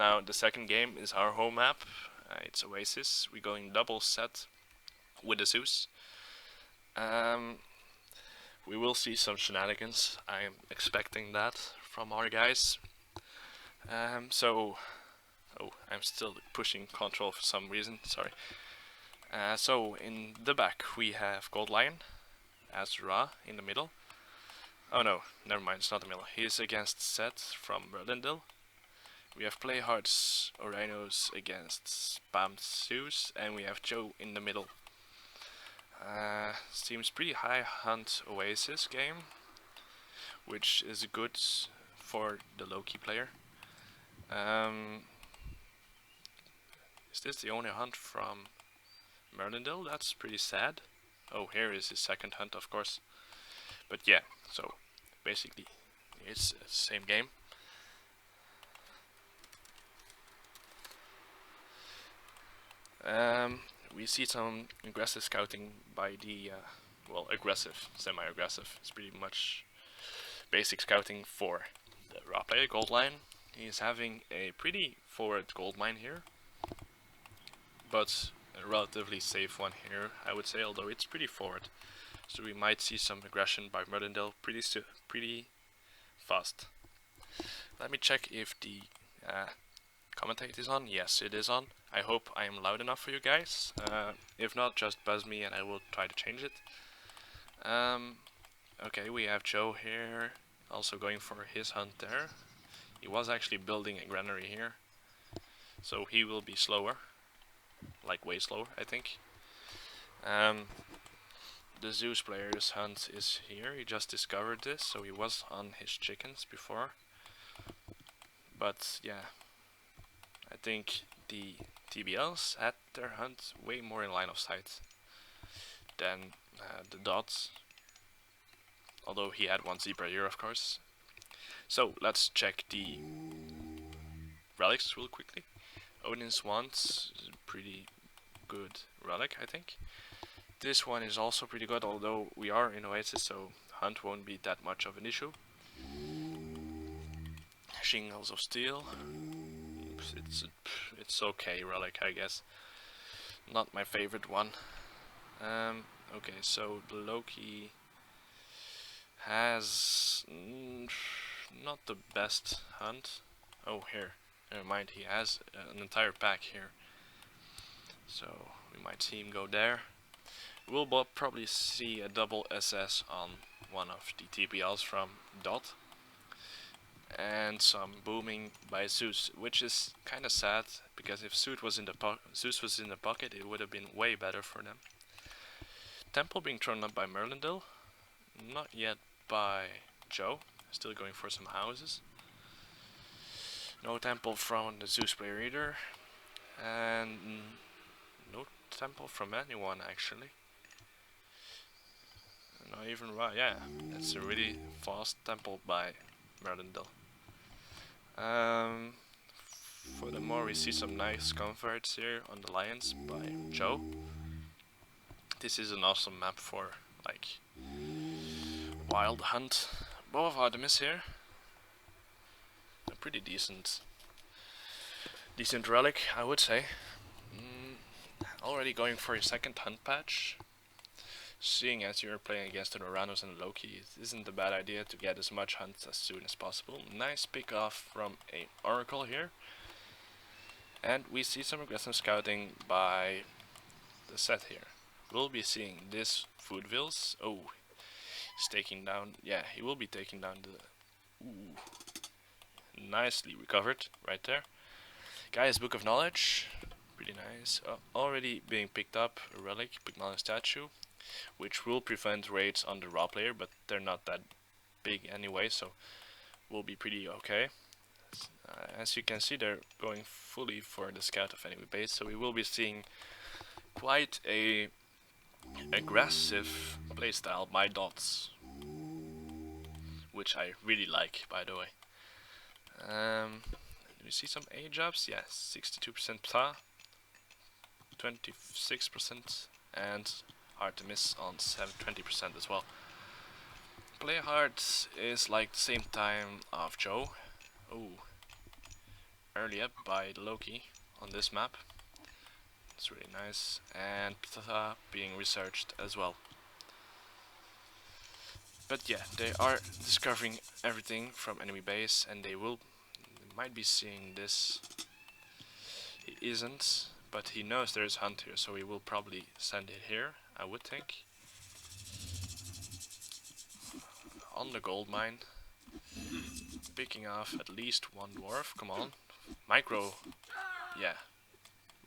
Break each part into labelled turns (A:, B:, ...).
A: Now the second game is our home map. It's Oasis. We're going double set with the Zeus. We will see some shenanigans. I'm expecting that from our guys. Oh, I'm still pushing control for some reason. Sorry. So in the back we have Gold Lion as Ra in the middle. Oh no, never mind. It's not the middle. He's against Seth from Merlindale. We have Playhards Orinos against Spam Zeus, and we have Joe in the middle. Seems pretty high hunt Oasis game, which is good for the Loki player. Is this the only hunt from Merlindale? That's pretty sad. Oh, here is his second hunt, of course. But yeah, so basically it's the same game. We see some aggressive scouting by the, well, aggressive, semi-aggressive. It's pretty much basic scouting for the raw player, Gold Lion. He's having a pretty forward gold mine here, but a relatively safe one here, I would say, although it's pretty forward. So we might see some aggression by Merlindale pretty fast. Let me check if the commentate is on. Yes, it is on. I hope I am loud enough for you guys. If not, just buzz me and I will try to change it. Okay, we have Joe here, also going for his hunt there. He was actually building a granary here, so he will be slower, like way slower, I think. The Zeus player's hunt is here. He just discovered this, so he was on his chickens before. But yeah, I think the TBLs had their hunt way more in line of sight than the DoDs. Although he had one zebra here, of course. So let's check the relics real quickly. Odin's Wand, pretty good relic, I think. This one is also pretty good, although we are in Oasis, so hunt won't be that much of an issue. Shingles of Steel. It's okay relic, I guess. Not my favorite one. Okay, so the Loki has not the best hunt. Oh, here. Never mind, he has an entire pack here. So we might see him go there. We'll probably see a double SS on one of the TBLs from DoD. And some booming by Zeus, which is kind of sad, because if Zeus was in the pocket, it would have been way better for them. Temple being thrown up by Merlindale, not yet by Joe, still going for some houses. No temple from the Zeus player either, and no temple from anyone actually. Not even right, yeah, it's a really fast temple by Merlindale. Furthermore, we see some nice converts here on the Lions by Joe. This is an awesome map for like wild hunt. Both Artemis here. A pretty decent relic, I would say. Already going for a second hunt patch. Seeing as you're playing against the Oranos and Loki, it isn't a bad idea to get as much hunts as soon as possible. Nice pick off from a Oracle here. And we see some aggressive scouting by the set here. We'll be seeing this Foodvilles. Oh, he's taking down, yeah, he will be taking down the, ooh, nicely recovered right there. Guy's Book of Knowledge, pretty nice. Already being picked up, a relic, Pygmalion statue, which will prevent raids on the raw player, but they're not that big anyway, so we'll be pretty okay. As you can see, they're going fully for the scout of enemy base, so we will be seeing quite a aggressive playstyle by DoDs, which I really like, by the way. Do we see some age ups? Yes, 62% PTA, 26%, and Artemis on 20% as well. Play hard is like the same time of Joe. Oh, early up by Loki on this map. It's really nice. And Ptha being researched as well. But yeah, they are discovering everything from enemy base, and they might be seeing this. He isn't, but he knows there is hunt here, so he will probably send it here, I would think. On the gold mine, picking off at least one dwarf. Come on, micro, yeah.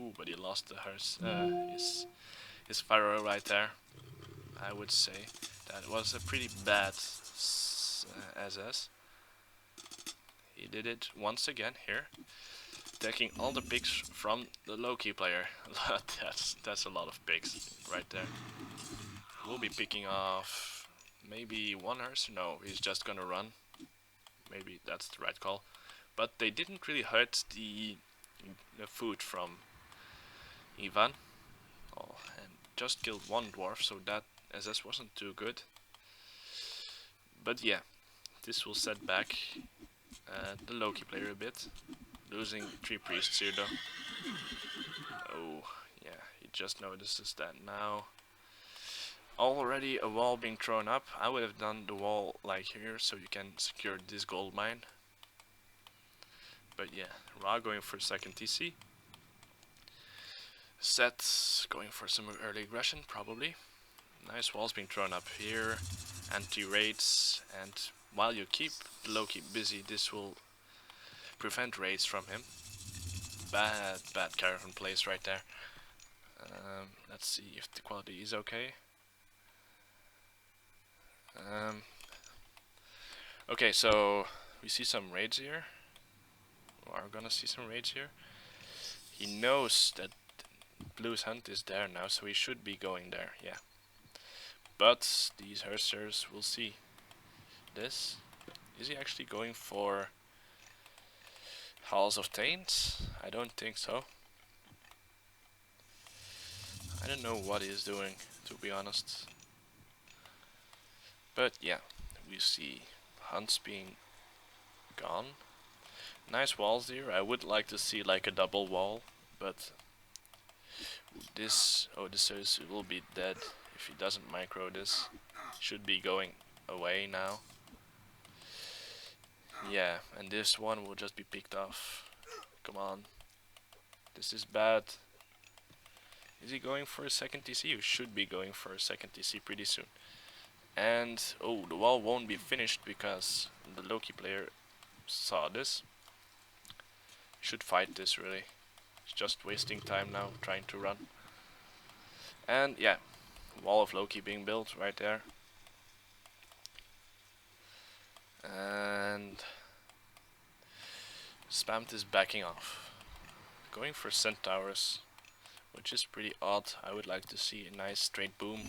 A: Ooh, but he lost his pharaoh right there. I would say that was a pretty bad SS. He did it once again here, taking all the picks from the Loki player. that's a lot of picks right there. We'll be picking off maybe one hearse. No, he's just gonna run. Maybe that's the right call. But they didn't really hurt the food from Ivan. Oh, and just killed one dwarf, so that SS wasn't too good. But yeah, this will set back the Loki player a bit. Losing 3 priests here though. Oh, yeah, he just notices that now. Already a wall being thrown up. I would have done the wall like here so you can secure this gold mine. But yeah, Ra going for second TC. Set going for some early aggression probably. Nice walls being thrown up here. Anti-raids, and while you keep Loki busy, this will prevent raids from him. Bad caravan place right there. Let's see if the quality is okay. Okay, so we see some raids here. We are gonna see some raids here. He knows that Blue's hunt is there now, so he should be going there, yeah. But these Hersers, we'll see. This, is he actually going for Halls of Taints? I don't think so. I don't know what he's doing, to be honest. But yeah, we see hunts being gone. Nice walls here. I would like to see like a double wall, but this Odysseus will be dead if he doesn't micro this. Should be going away now. Yeah, and this one will just be picked off. Come on. This is bad. Is he going for a second TC? He should be going for a second TC pretty soon. And, oh, the wall won't be finished because the Loki player saw this. Should fight this really. It's just wasting time now trying to run. And yeah, wall of Loki being built right there. And Spamt is backing off. Going for Centaurs, which is pretty odd. I would like to see a nice straight boom.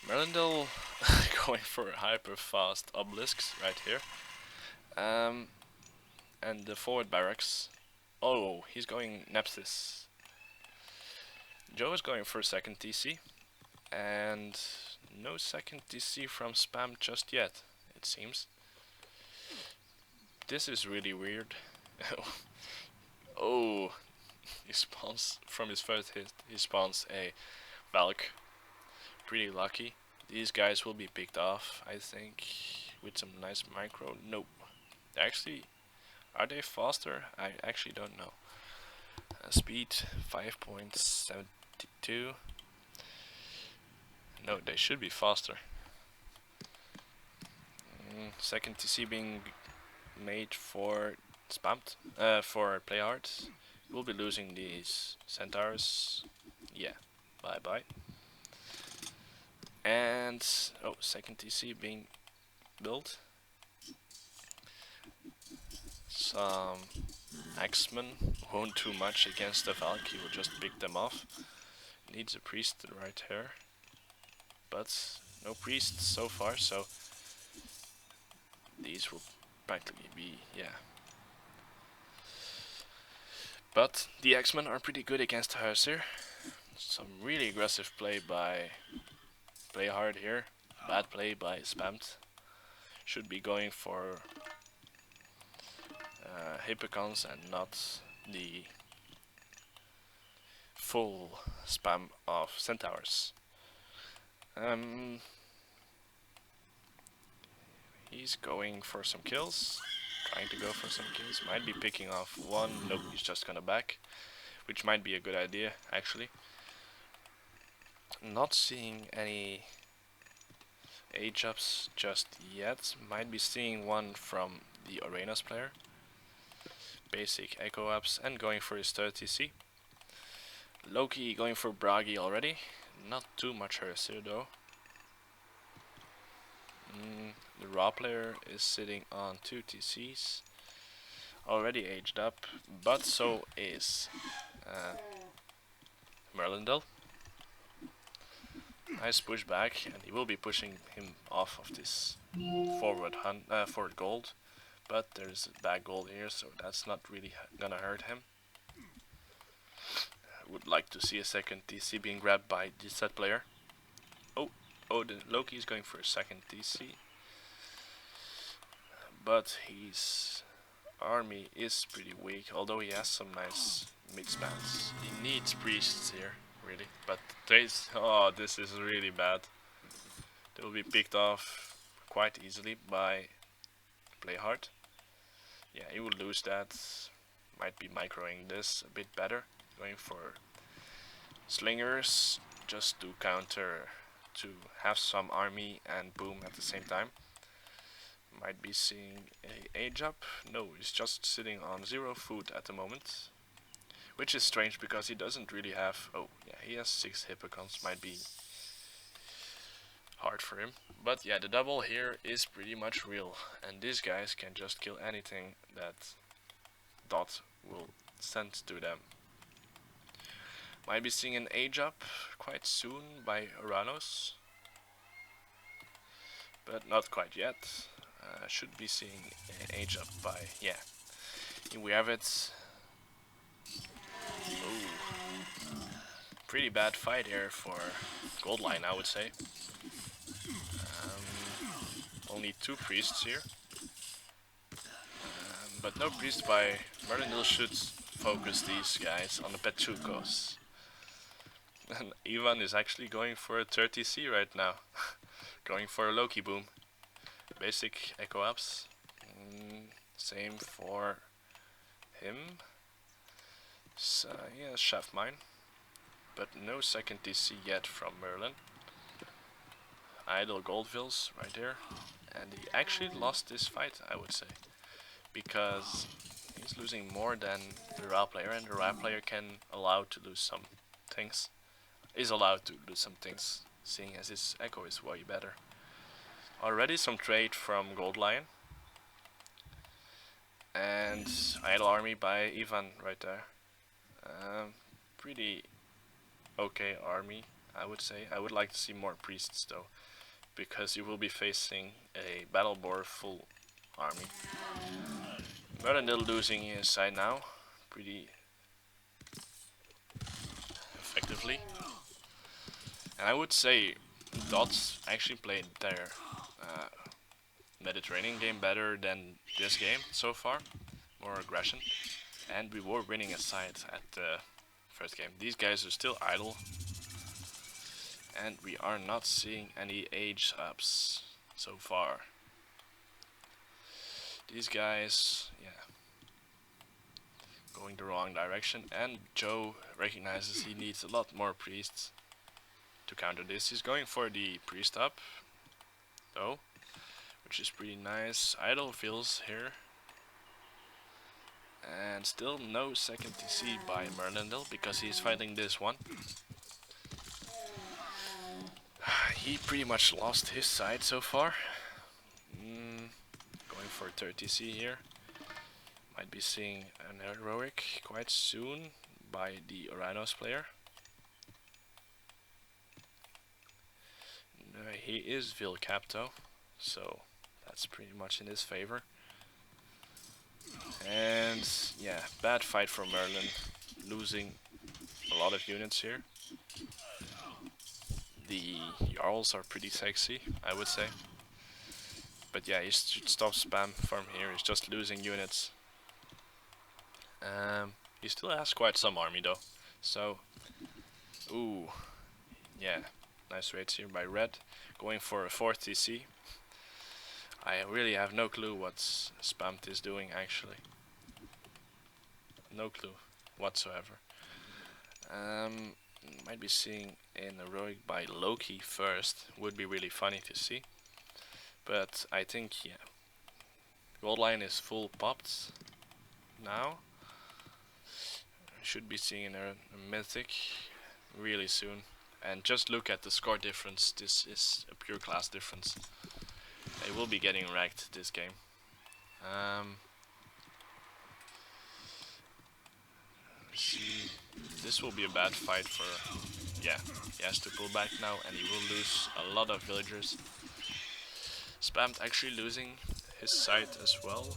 A: Merlindel going for hyper fast obelisks right here. And the forward barracks. Oh, he's going Nephthys. Joe is going for second TC. And no second TC from Spam just yet, it seems. This is really weird. Oh, he spawns from his first hit. He spawns a Valk. Pretty lucky. These guys will be picked off, I think, with some nice micro. Nope. Actually, are they faster? I actually don't know. Speed 5.72. No, they should be faster. Second TC being made for Spammed, for play hard. We'll be losing these Centaurs. Yeah, bye bye. And, oh, second TC being built. Some Axemen won't do much against the Valk, he will just pick them off. Needs a priest right here. But no priests so far, so these will practically be, yeah. But the X-Men are pretty good against Herser. Some really aggressive play by Play Hard here. Bad play by Spammed. Should be going for Hippocons and not the full spam of centaurs. Um, he's going for some kills, trying to go for some kills. Might be picking off one. Nope, he's just gonna back, which might be a good idea actually. Not seeing any age ups just yet. Might be seeing one from the Arenas player. Basic echo ups and going for his third TC. Loki going for Bragi already. Not too much hers here though. The raw player is sitting on 2 TCs. Already aged up, but so is Merlindel. Nice push back, and he will be pushing him off of this forward gold. But there's back gold here, so that's not really gonna hurt him. I would like to see a second TC being grabbed by this set player. Oh, the Loki is going for a second TC. But his army is pretty weak, although he has some nice mid spans. He needs priests here, really. But this is really bad. They will be picked off quite easily by Playhard. Yeah, he will lose that. Might be microing this a bit better. Going for slingers just to counter, to have some army and boom at the same time. Might be seeing a age up. No, he's just sitting on 0 food at the moment. Which is strange because he doesn't really have... Oh, yeah, he has 6 hippocons. Might be hard for him. But yeah, the double here is pretty much real. And these guys can just kill anything that DoD will send to them. Might be seeing an age up quite soon by Uranos. But not quite yet. Should be seeing an age up by... Yeah. Here we have it. Ooh. Pretty bad fight here for Goldline, I would say. Only 2 priests here. But no priest by Merlindil should focus these guys on the Petchukos. And Ivan is actually going for a 30C right now. Going for a Loki boom. Basic echo ups. Same for him. So yeah, Shaft Mine. But no second DC yet from Merlin. Idle Goldvilles right there. And he actually lost this fight, I would say. Because he's losing more than the Ra player, and the Ra player can allow to lose some things. Is allowed to lose some things, seeing as his echo is way better. Already some trade from Gold Lion. And Idle Army by Ivan right there. Pretty okay army, I would say. I would like to see more priests though, because you will be facing a battle board full army. Merlindil losing his side now, pretty effectively. And I would say DoD actually played their Mediterranean game better than this game so far. More aggression. And we were winning a side at the first game. These guys are still idle. And we are not seeing any age ups so far. These guys, yeah, going the wrong direction. And Joe recognizes he needs a lot more priests to counter this. He's going for the priest up, though, which is pretty nice. Idle feels here. And still no second TC by Merlindil because he's fighting this one. He pretty much lost his side so far. Going for a third TC here. Might be seeing an heroic quite soon by the Oranos player. He is Vil Capto, so that's pretty much in his favor. And yeah, bad fight for Merlin, losing a lot of units here. The Jarls are pretty sexy, I would say. But yeah, he should stop spam from here, he's just losing units. He still has quite some army though. So, ooh, yeah, nice raids here by Red. Going for a 4th TC. I really have no clue what Spammed is doing actually. No clue whatsoever. Might be seeing an heroic by Loki first. Would be really funny to see. But I think, yeah, gold line is full popped now. Should be seeing a mythic really soon. And just look at the score difference. This is a pure class difference. They will be getting wrecked this game. See, this will be a bad fight for. Yeah, he has to pull back now, and he will lose a lot of villagers. Spammed actually losing his site as well.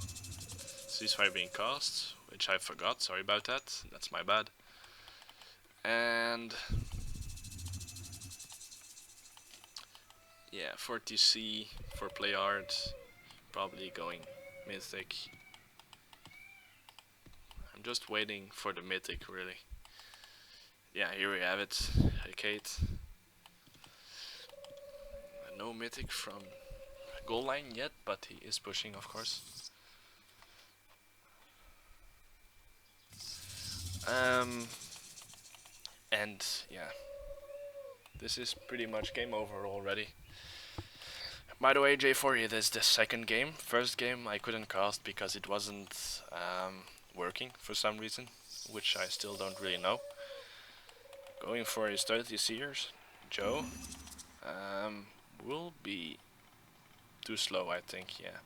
A: Ceasefire being cast, which I forgot. Sorry about that. That's my bad. And yeah, for TC, for play hard, probably going mythic. I'm just waiting for the mythic, really. Yeah, here we have it. Kate. No mythic from goal line yet, but he is pushing, of course. And yeah, this is pretty much game over already. By the way, J4, it is the second game. First game I couldn't cast because it wasn't working for some reason, which I still don't really know. Going for his 30 seers, Joe. Will be too slow, I think. Yeah,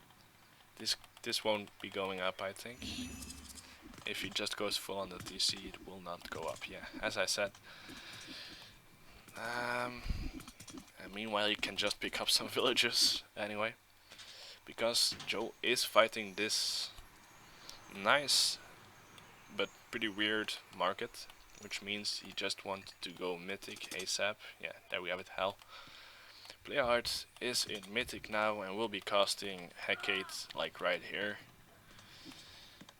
A: this won't be going up, I think. If he just goes full on the TC, it will not go up. Yeah, as I said. And meanwhile, you can just pick up some villages anyway, because Joe is fighting this nice but pretty weird market, which means he just wants to go mythic ASAP. Yeah, there we have it. Hell. Playart is in mythic now and will be casting Hecate like right here.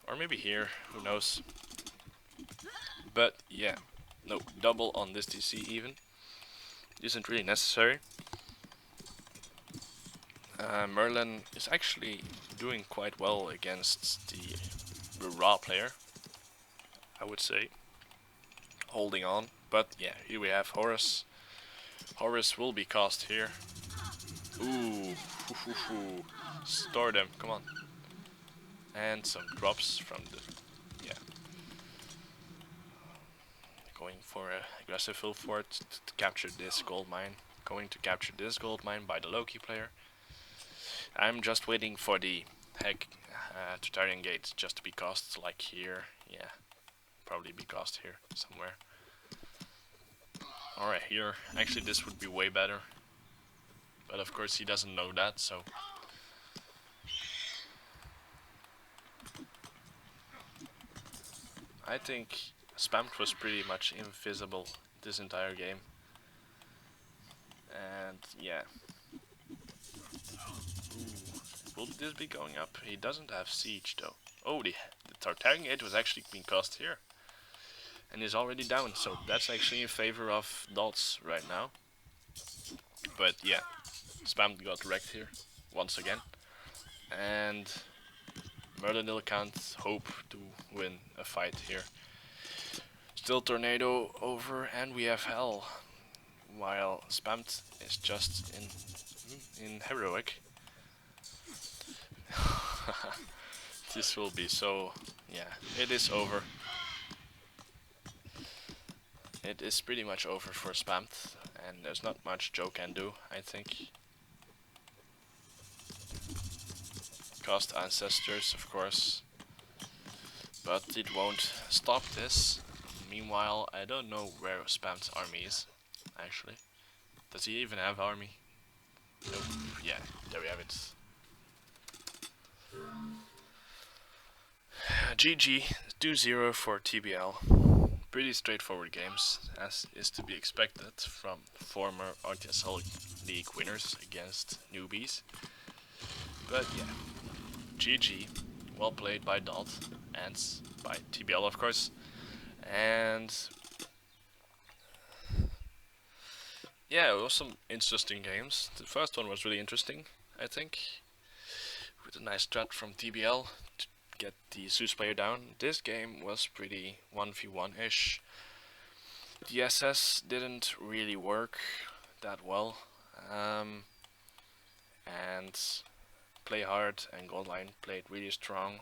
A: Or maybe here, who knows. But yeah, no, double on this TC even. Isn't really necessary. Merlin is actually doing quite well against the raw player, I would say. Holding on, but yeah, here we have Horus. Horus will be cast here. Ooh, store them, come on. And some drops from the, yeah. Going for a aggressive full fort to capture this gold mine. Going to capture this gold mine by the Loki player. I'm just waiting for the heck Tartarian gate just to be cast like here. Yeah, probably be cast here somewhere. Alright, here. Actually, this would be way better. But of course he doesn't know that, so... I think Spammed was pretty much invisible this entire game. And yeah. Ooh. Will this be going up? He doesn't have siege though. Oh, the Tartarian gate was actually being cast here. And is already down, so that's actually in favor of dots right now. But yeah, Spammed got wrecked here once again. And Merlin can't hope to win a fight here. Still Tornado over, and we have Hell. While Spammed is just in Heroic. This will be so... yeah, it is over. It is pretty much over for Spammed, and there's not much Joe can do, I think. Cast Ancestors, of course. But it won't stop this. Meanwhile, I don't know where Spammed's army is, actually. Does he even have army? Nope. Yeah, there we have it. GG, 2-0 for TBL. Pretty straightforward games, as is to be expected from former RTSL League winners against newbies. But yeah, GG, well played by DoD and by TBL of course. And yeah, it was some interesting games. The first one was really interesting, I think, with a nice strat from TBL to get the Zeus player down. This game was pretty 1v1-ish. The SS didn't really work that well, and Play Hard and Goldline played really strong.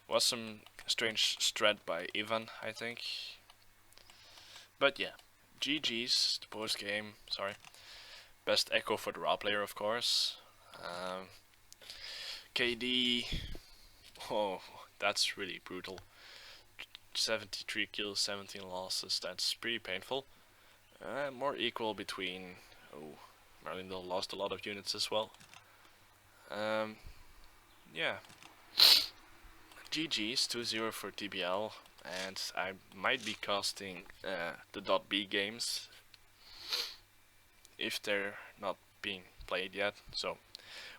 A: Was some strange strat by Ivan, I think. But yeah, GG's, the post game, sorry. Best echo for the raw player, of course. KD, oh, that's really brutal. 73 kills, 17 losses, that's pretty painful. More equal between, oh, Marlindale lost a lot of units as well. Yeah. GG's 2-0 for TBL, and I might be casting the .B games if they're not being played yet, so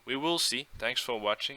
A: we will see. Thanks for watching.